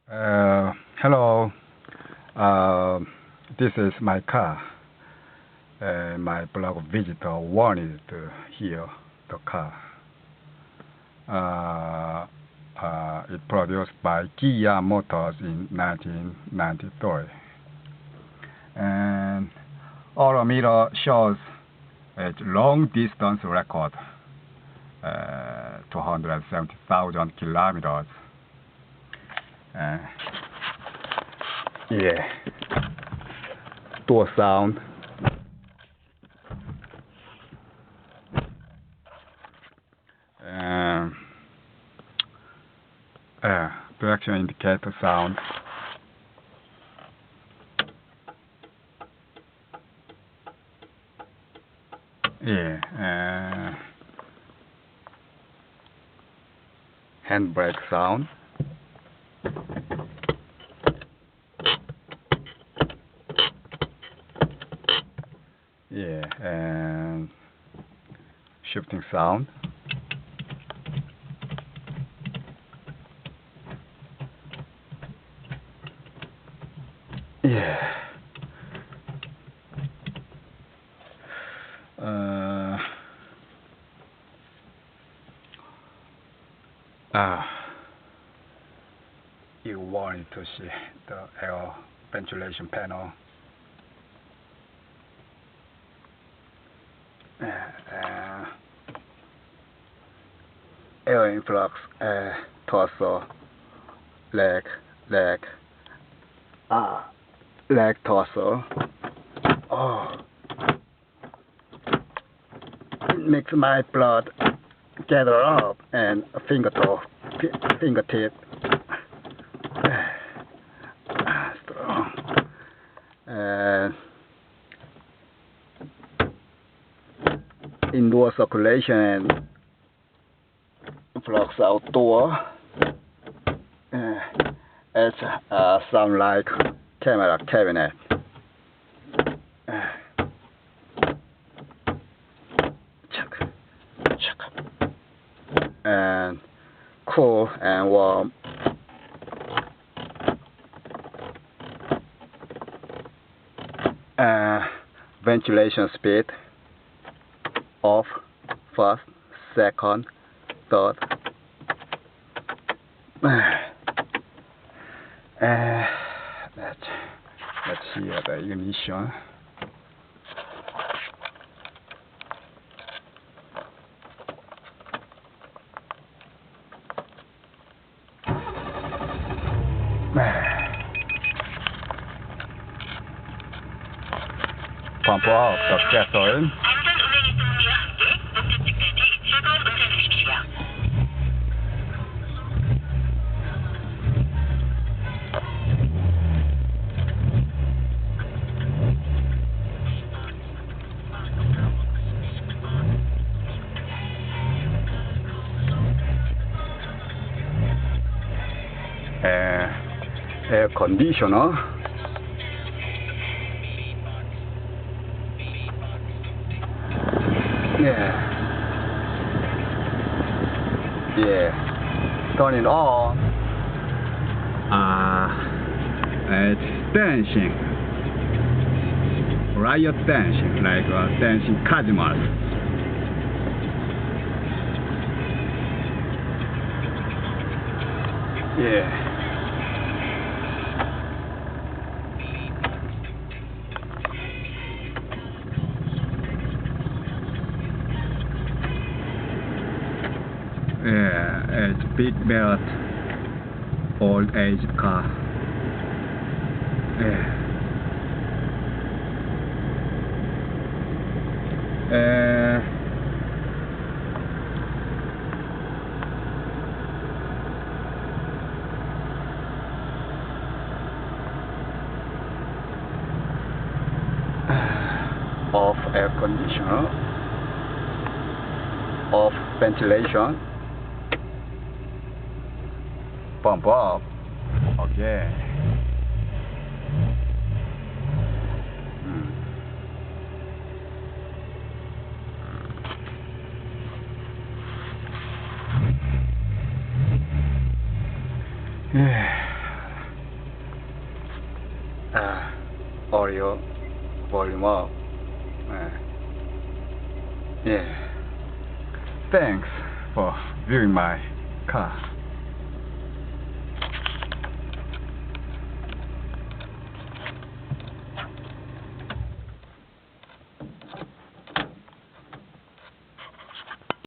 Hello. Uh, this is my car. My blog visitor wanted to hear the car. It produced by Kia Motors in 1993. And odometer shows a long distance record, 270,000 kilometers. Uh, yeah, door sound. Um, Direction indicator sound. Yeah, handbrake sound. Yeah, and shifting sound. Yeah. Uh, ah, you wanted to see the air ventilation panel. Uh, Air influx, torso, leg, leg, leg, torso. Oh, it makes my blood gather up and fingertip. Strong. And indoor circulation and flux outdoor. It's sound like camera cabinet. And cool and warm. Ventilation speed off, first, second, third. Let's see the ignition. Pump up the gasoline. Air conditioner. Yeah, turn it on. It's dancing, riot dancing, like dancing casinos. Yeah. Yeah, it's big belt, old age car. Yeah. Off air conditioner, off ventilation, pump up. Okay. Yeah. audio volume up. Yeah. Thanks for viewing my car.